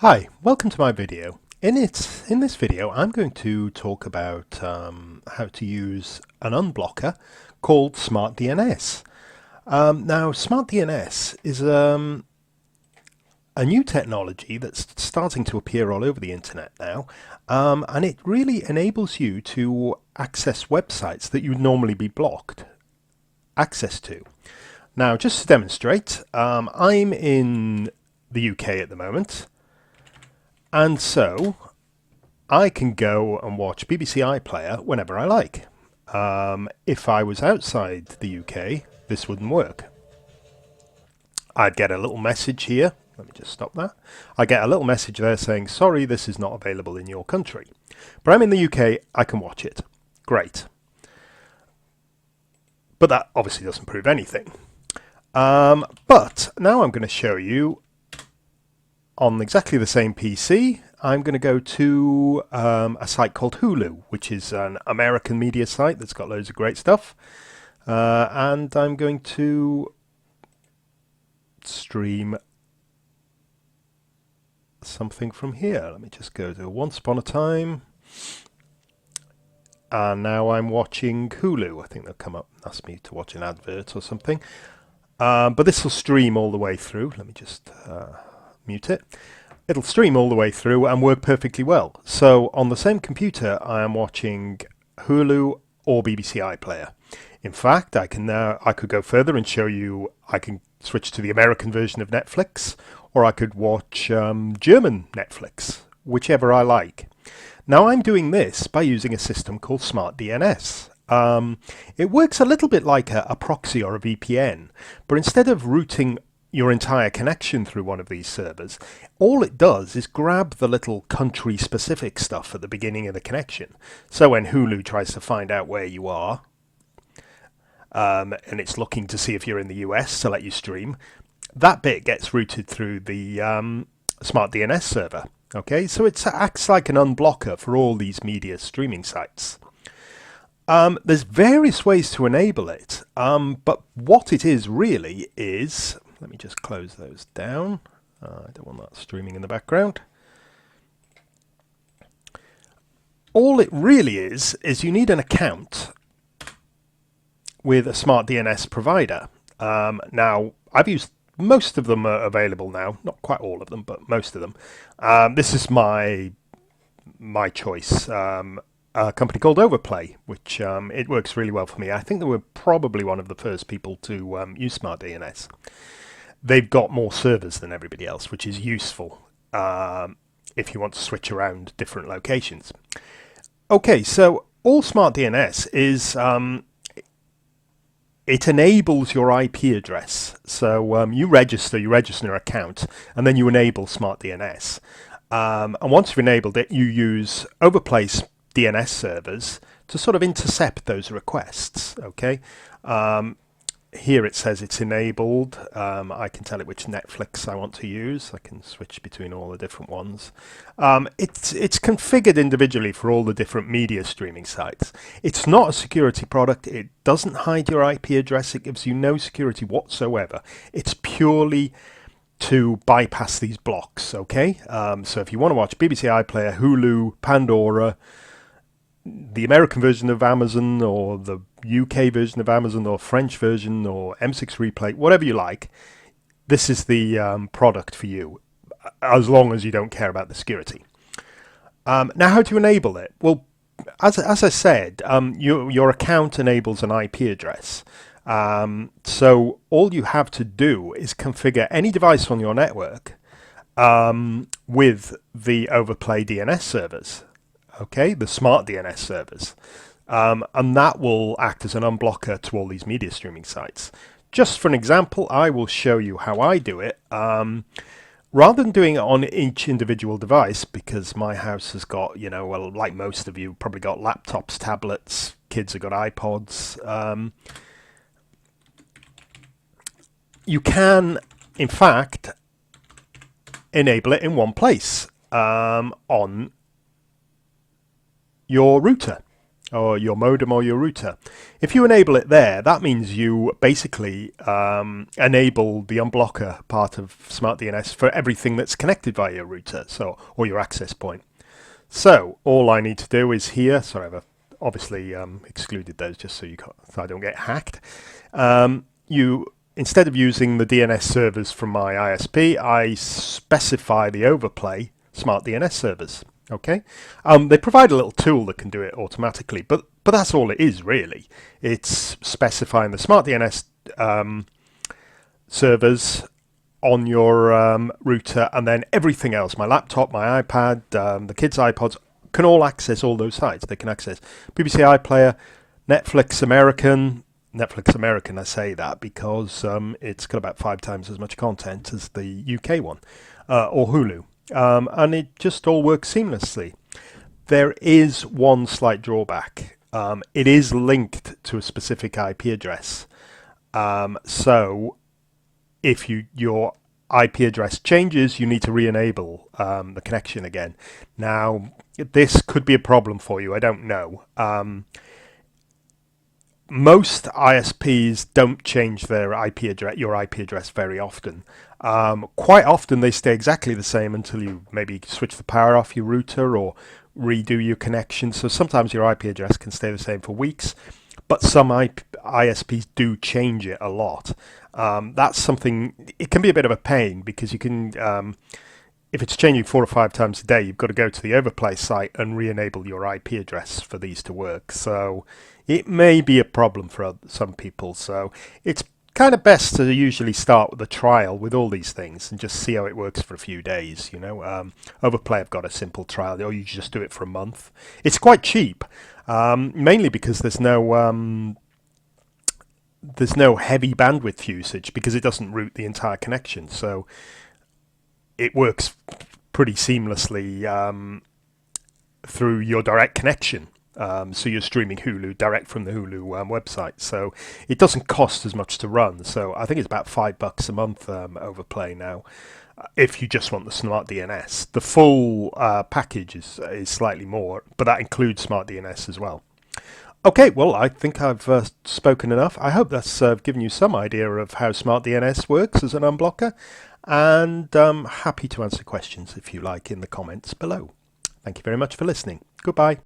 Hi, welcome to my video. In this video, I'm going to talk about how to use an unblocker called SmartDNS. Now, SmartDNS is a new technology that's starting to appear all over the internet now, and it really enables you to access websites that you would normally be blocked access to. Now, just to demonstrate, I'm in the UK at the moment. And so I can go and watch BBC iPlayer whenever I like. If I was outside the UK, this wouldn't work. I'd get a little message here. Let me just stop that. I get a little message there saying, sorry, this is not available in your country. But I'm in the UK, I can watch it. Great. But that obviously doesn't prove anything. But now I'm going to show you on exactly the same PC, I'm going to go to a site called Hulu, which is an American media site that's got loads of great stuff. And I'm going to stream something from here. Let me just go to Once Upon a Time. And now I'm watching Hulu. I think they'll come up and ask me to watch an advert or something. But this will stream all the way through. Let me just mute it. It'll stream all the way through and work perfectly well. So on the same computer, I am watching Hulu or BBC iPlayer. In fact, I could go further and show you. I can switch to the American version of Netflix, or I could watch German Netflix, whichever I like. Now I'm doing this by using a system called SmartDNS. It works a little bit like a proxy or a VPN, but instead of routing your entire connection through one of these servers, all it does is grab the little country-specific stuff at the beginning of the connection. So when Hulu tries to find out where you are, and it's looking to see if you're in the US to let you stream, that bit gets routed through the SmartDNS server. Okay, so it acts like an unblocker for all these media streaming sites. There's various ways to enable it, but what it is really is, let me just close those down. I don't want that streaming in the background. All it really is you need an account with a SmartDNS provider. Now, I've used most of them are available now, not quite all of them, but most of them. This is my choice. A company called Overplay, which it works really well for me. I think they were probably one of the first people to use SmartDNS. They've got more servers than everybody else, which is useful if you want to switch around different locations. Okay, so all SmartDNS is it enables your IP address. So you register an account, and then you enable SmartDNS. And once you've enabled it, you use Overplay's DNS servers to sort of intercept those requests. Okay. Here it says it's enabled. I can tell it which Netflix I want to use. I can switch between all the different ones. It's configured individually for all the different media streaming sites. It's not a security product. It doesn't hide your IP address. It gives you no security whatsoever. It's purely to bypass these blocks. Okay. So if you want to watch BBC iPlayer, Hulu, Pandora, the American version of Amazon, or the UK version of Amazon, or French version, or M6 Replay, whatever you like, this is the product for you, as long as you don't care about the security. Now, how to enable it? Well, as I said, your account enables an IP address. So all you have to do is configure any device on your network with the Overplay DNS servers. Okay, the SmartDNS servers. And that will act as an unblocker to all these media streaming sites. Just for an example, I will show you how I do it. Rather than doing it on each individual device, because my house has got, well, like most of you, probably got laptops, tablets, kids have got iPods. You can, in fact, enable it in one place on your router. or your modem or your router. If you enable it there, that means you basically enable the unblocker part of SmartDNS for everything that's connected via your router, or your access point. So all I need to do is here, sorry, I've obviously excluded those just so I don't get hacked. Instead of using the DNS servers from my ISP, I specify the overplay SmartDNS servers. Okay, they provide a little tool that can do it automatically, but that's all it is really. It's specifying the SmartDNS servers on your router, and then everything else, my laptop, my iPad, the kids' iPods, can all access all those sites. They can access BBC iPlayer, Netflix American, I say that because it's got about 5 times as much content as the UK one, or Hulu. And it just all works seamlessly. There is one slight drawback. It is linked to a specific IP address. So if your IP address changes, you need to re-enable the connection again. Now, this could be a problem for you. I don't know. Most ISPs don't change their your IP address very often. Quite often they stay exactly the same until you maybe switch the power off your router or redo your connection. So sometimes your IP address can stay the same for weeks, but some ISPs do change it a lot. That's something, it can be a bit of a pain because you can, if it's changing 4 or 5 times a day, you've got to go to the overplay site and re-enable your IP address for these to work. So it may be a problem for some people. So it's kind of best to usually start with a trial with all these things and just see how it works for a few days. Overplay have got a simple trial, or you just do it for a month. It's quite cheap, mainly because there's no heavy bandwidth usage because it doesn't route the entire connection. So it works pretty seamlessly through your direct connection. So you're streaming Hulu direct from the Hulu website. So it doesn't cost as much to run. So I think it's about $5 a month overplay now. If you just want the SmartDNS, the full package is slightly more, but that includes SmartDNS as well. Okay, well, I think I've spoken enough. I hope that's given you some idea of how SmartDNS works as an unblocker, and I'm happy to answer questions if you like in the comments below. Thank you very much for listening. Goodbye.